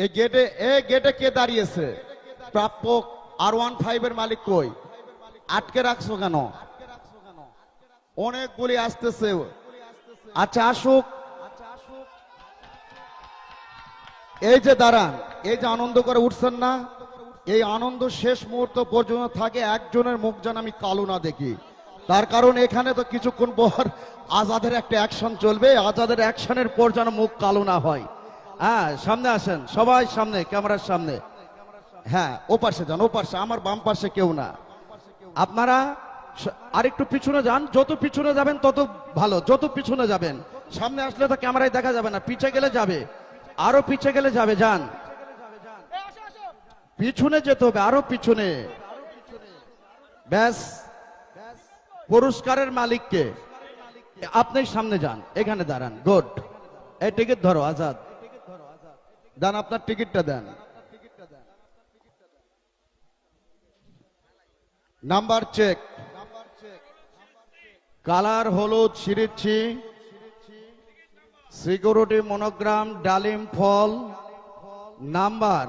এই গেটে কে দাঁড়িয়েছে? প্রাপক R15 এর মালিক কই? আটকে রাখছো কেন? অনেকগুলি আসতেছে। আচ্ছা আসুক। এই যে দাঁড়ান, এই যে আনন্দ করে উঠছেন না, এই আনন্দ শেষ মুহূর্ত পর্যন্ত থাকে। একজনের মুখ যেন আমি কালো না দেখি। তার কারণ এখানে তো কিছুক্ষণ পর আজাদের একটা অ্যাকশন চলবে। আজাদের অ্যাকশনের পর যেন মুখ কালো না হয়। হ্যাঁ, সামনে আসেন সবাই, সামনে, ক্যামেরার সামনে। হ্যাঁ, ও পাশে যান, ও পাশে, আমার বাম পাশে কেউ না। আপনারা আরেকটু পিছনে যান। যত পিছনে যাবেন তত ভালো। যত পিছনে যাবেন, সামনে আসলে তো ক্যামেরায় দেখা যাবে না। পিছে গেলে যাবে, আরো পিছে গেলে যাবে। যান, পিছনে যেতে হবে, আরো পিছনে। ব্যাস, পুরস্কারের মালিককে আপনি সামনে যান, এখানে দাঁড়ান। গুড। এই টিকিট ধরো আজাদ, দেন আপনার টিকিটটা দেন। নাম্বার চেক, কালার হলুদ সিরিচ্ছি, সিকিউরিটি মনোগ্রাম, ডালিম ফল, নাম্বার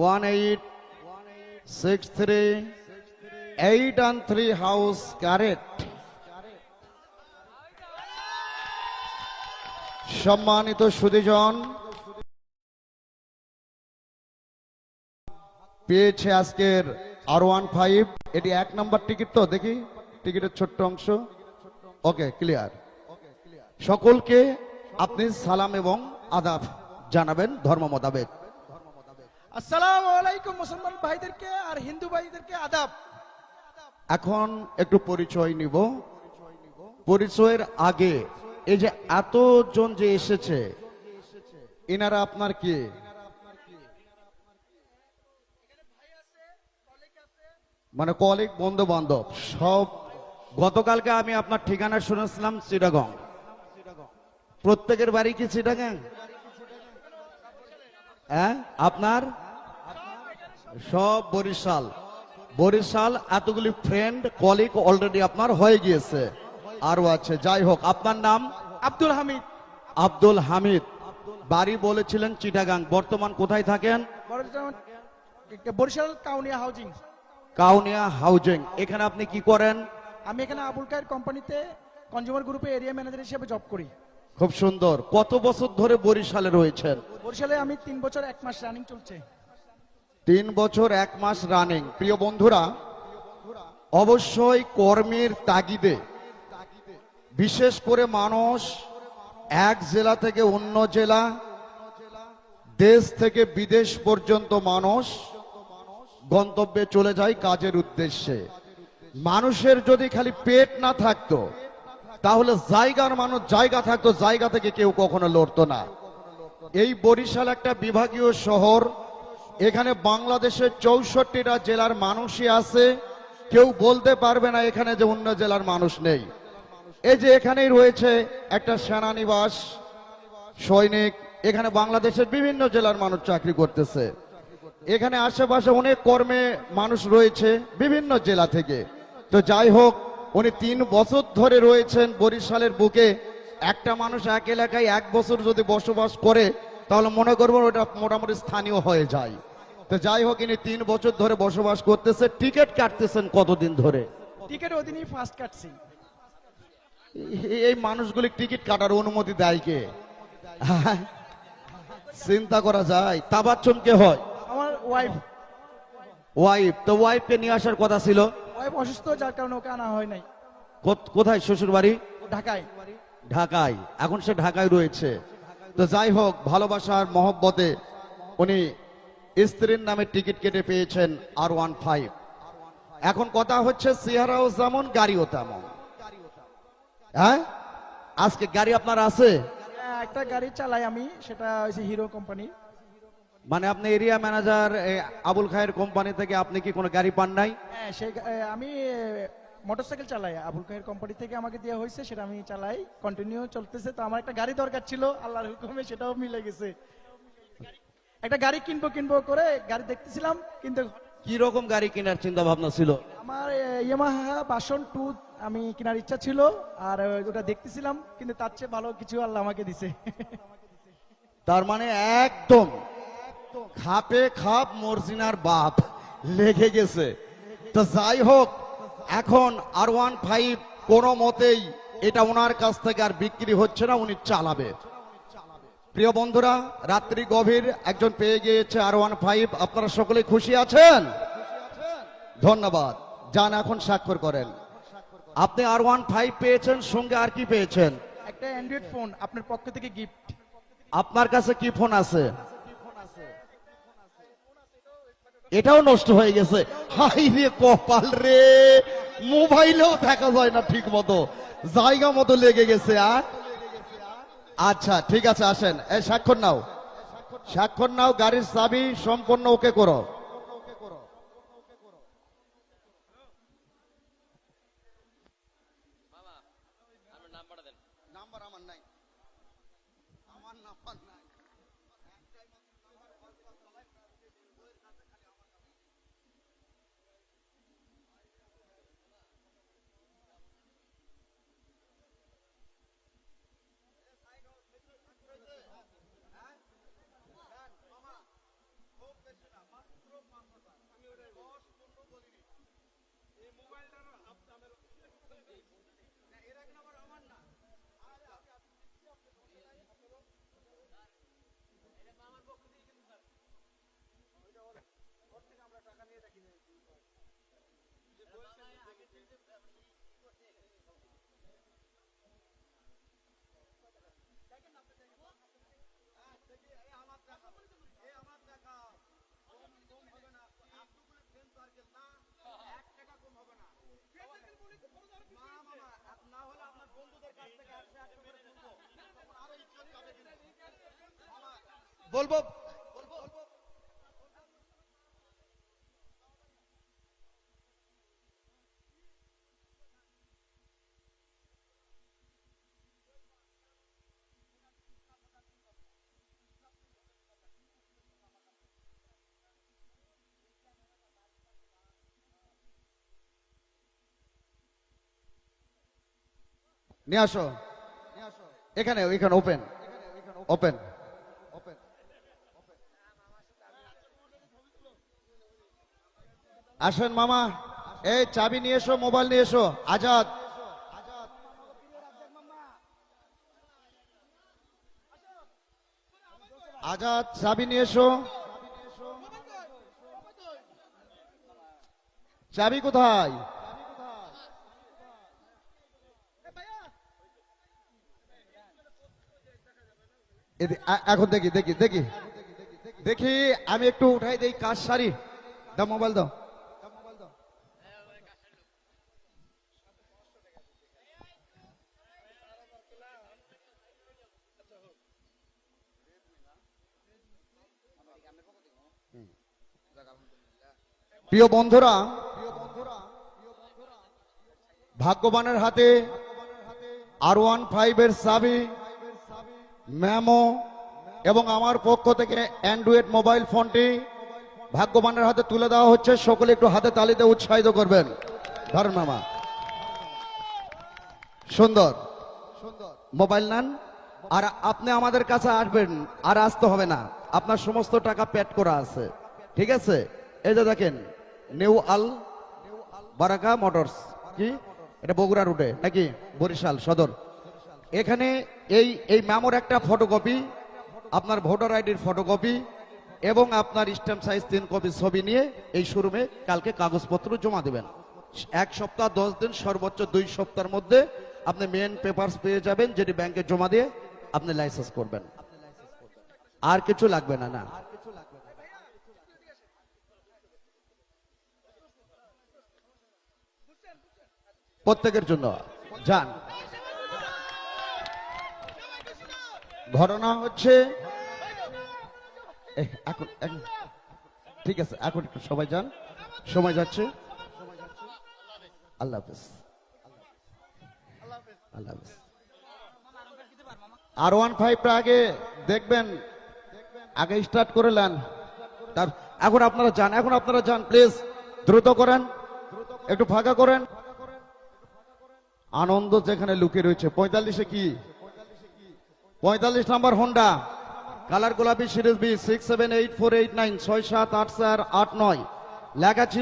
1863813 হাউস কারেক্ট। সম্মানিত সুধীজন, পেয়েছে আজকের R15। এটি 1 নম্বর টিকিট। তো দেখি টিকিটের ছোট্ট অংশ। ওকে, ক্লিয়ার। সকলকে আপনি সালাম এবং আদাব জানাবেন ধর্ম মোতাবেক। আসসালামু আলাইকুম মুসলমান ভাইদেরকে আর হিন্দু ভাইদেরকে আদাব। এখন একটু পরিচয় নিব। পরিচয়ের আগে, এই যে এতজন যে এসেছে, এনারা আপনার কি? মানে কলিগ, বন্ধু বান্ধব সব। গতকালকে আমি আপনার ঠিকানা শুনেছিলাম চিটাগং। প্রত্যেকের বাড়ি কি চিটাগং? হ্যাঁ, আপনার সব বরিশাল। বরিশাল এতগুলি ফ্রেন্ড কলিগ অলরেডি আপনার হয়ে গিয়েছে, আরো আছে। যাই হোক, আপনার নাম? আব্দুল হামিদ। আব্দুল হামিদ। বাড়ি বলেছিলেন চিটাগাং, বর্তমান কোথায় থাকেন? বরিশাল কাউনিয়া হাউজিং। কাউনিয়া হাউজিং। এখানে আপনি কি করেন? আমি এখানে আবুল খায়ের কোম্পানিতে কনজিউমার গ্রুপে এরিয়া ম্যানেজার হিসেবে জব করি। খুব সুন্দর। কত বছর ধরে বরিশালে রয়েছেন? বরিশালে আমি 3 বছর 1 মাস রানিং চলছে। 3 বছর 1 মাস রানিং। প্রিয় বন্ধুরা, অবশ্যই কর্মের তাগিদে বিশেষ করে মানুষ এক জেলা থেকে অন্য জেলা, দেশ থেকে বিদেশ পর্যন্ত মানুষ গন্তব্যে চলে যায় কাজের উদ্দেশ্যে। মানুষের যদি খালি পেট না থাকতো, তাহলে জায়গার মানুষ জায়গা থাকতো, জায়গা থেকে কেউ কখনো লড়তো না। এই বরিশাল একটা বিভাগীয় শহর। এখানে বাংলাদেশের 64টা জেলার মানুষই আছে। কেউ বলতে পারবে না এখানে যে অন্য জেলার মানুষ নেই। এই যে এখানেই রয়েছে একটা সেনানিবাস, সৈনিক। এখানে বাংলাদেশের বিভিন্ন জেলার মানুষ চাকরি করতেছে। এখানে আশেপাশে অনেক কর্মে মানুষ রয়েছে বিভিন্ন জেলা থেকে। তো যাই হোক, উনি 3 বছর ধরে রয়েছেন বরিশালের বুকে। একটা মানুষ এক এলাকায় 1 বছর যদি বসবাস করে, তাহলে মনে করবো ওটা মোটামুটি স্থানীয় হয়ে যায়। তো যাই হোক, ইনি 3 বছর ধরে বসবাস করতেছে। টিকিট কাটতেছেন কতদিন ধরে? টিকিট ওদিনই ফার্স্ট কাটছি। এই মানুষগুলি টিকিট কাটার অনুমতি দেয় কে? চিন্তা করা যায়। তাবাচ্চুম কে হয়? আমার ওয়াইফ। ওয়াইফ। তো ওয়াইফকে নিয়ে আসার কথা ছিল। ওয়াইফ অসুস্থ, যার কারণে ওকে আনা হয় নাই। কোথায় শ্বশুর বাড়ি? ঢাকায়। ঢাকায়। এখন সে ঢাকায় রয়েছে। তো যাই হোক, ভালোবাসার মহব্বতে উনি স্ত্রীর নামে টিকিট কেটে পেয়েছেন R15। এখন কথা হচ্ছে, চেহারাও যেমন, গাড়িও তেমন। হ্যাঁ, আজকে গাড়ি আপনার আছে? একটা গাড়ি চালাই আমি, সেটা হচ্ছে হিরো কোম্পানি। মানে আপনি এরিয়া ম্যানেজার আবুল খায়ের কোম্পানি থেকে, আপনি কি কোনো গাড়ি পান নাই? হ্যাঁ, আমি মোটরসাইকেল চালাই, আবুল খায়ের কোম্পানি থেকে আমাকে দেওয়া হয়েছে, সেটা আমি চালাই, কন্টিনিউ চলতেছে। তো আমার একটা গাড়ি দরকার ছিল, আল্লাহর হুকুমে সেটাও মিলে গেছে। একটা গাড়ি কিনবো করে গাড়ি দেখতেছিলাম, কিন্তু কি রকম গাড়ি কেনার চিন্তা ভাবনা ছিল? আমার ইয়ামাহা ভার্সন 2 আমি কেনার ইচ্ছা ছিল, আর ওটা দেখতেছিলাম, কিন্তু তার চেয়ে ভালো কিছু আল্লাহ আমাকে দিছে। তার মানে একদম খাপে খাপ মর্জিনার বাপ লেগে গেছে। তো যাই হোক, এখন R15 কোনো মতেই এটা ওনার কাছ থেকে আর বিক্রি হচ্ছে না, উনি চালাবে। প্রিয় বন্ধুরা, রাত্রি গভীর একজন পেয়ে গিয়েছে R15। আপনারা সকলে খুশি আছেন? ধন্যবাদ। যান এখন স্বাক্ষর করেন। আপনি R15 পেয়েছেন, সঙ্গে আর কি পেয়েছেন? একটা অ্যান্ড্রয়েড ফোন আপনার পক্ষ থেকে গিফট। আপনার কাছে কি ফোন আছে? এটাও নষ্ট হয়ে গেছে। হাই রে কপাল রে, মোবাইলেও দেখা যায় না ঠিক মতো, জায়গা মতো লেগে গেছে। আচ্ছা ঠিক আছে, আসেন, এই স্বাক্ষর নাও, স্বাক্ষর নাও, গাড়ির চাবি সম্পূর্ণ ওকে করো। বলবো নিয়ে আসো এখানে, ওইখানে ওপেন ওপেন। আসেন মামা, এই চাবি নিয়ে এসো, মোবাইল নিয়ে এসো। আজাদ, আজাদ চাবি নিয়ে এসো। চাবি কোথায়? এখন দেখি দেখি দেখি দেখি, আমি একটু উঠাই দেই, কাজ সারি। দাও মোবাইল দাও। প্রিয় বন্ধুরা, ভাগ্যবানের হাতে R15 এর চাবি, মেমো এবং আমার পক্ষ থেকে অ্যান্ড্রয়েড মোবাইল ফোনটি ভাগ্যবানের হাতে তুলে দেওয়া হচ্ছে। সকলে একটু হাতে তালিতে উৎসাহিত করবেন। ধরেন মামা, সুন্দর মোবাইল নেন। আর আপনি আমাদের কাছে আসবেন, আর আসতে হবে না, আপনার সমস্ত টাকা পেড করা আছে, ঠিক আছে? এই যে দেখেন, নিউ আল বারাকা মোটরস, কি এটা বগুড়া রুটে নাকি বরিশাল সদর। এখানে এই এই মেমোর একটা ফটোকপি, আপনার ভোটার আইডির ফটোকপি এবং আপনার স্ট্যাম্প সাইজ 3 কপি ছবি নিয়ে এই শোরুমে কালকে কাগজপত্র জমা দেবেন। 1 সপ্তাহ 10 দিন, সর্বোচ্চ 2 সপ্তাহের মধ্যে আপনি মেন পেপারস পেয়ে যাবেন, যেটি ব্যাংকে জমা দিয়ে আপনি লাইসেন্স করবেন। আর কিছু লাগবে না। না, প্রত্যেকের জন্য যান। ঘটনা হচ্ছে এখন ঠিক আছে, এখন একটু সবাই যান, সময় যাচ্ছে। আল্লাহ হাফেজ, আল্লাহ হাফেজ। R15 আগে দেখবেন, আগে স্টার্ট করে নেন। তার এখন আপনারা যান, এখন আপনারা যান, প্লিজ দ্রুত করেন, একটু ফাঁকা করেন। আনন্দ যেখানে লুকিয়ে রয়েছে। 45-এ কি 45 নাম্বার হোন্ডা কালার গোলাপি সিরিজ বি 678489 678489 লেখা ছিল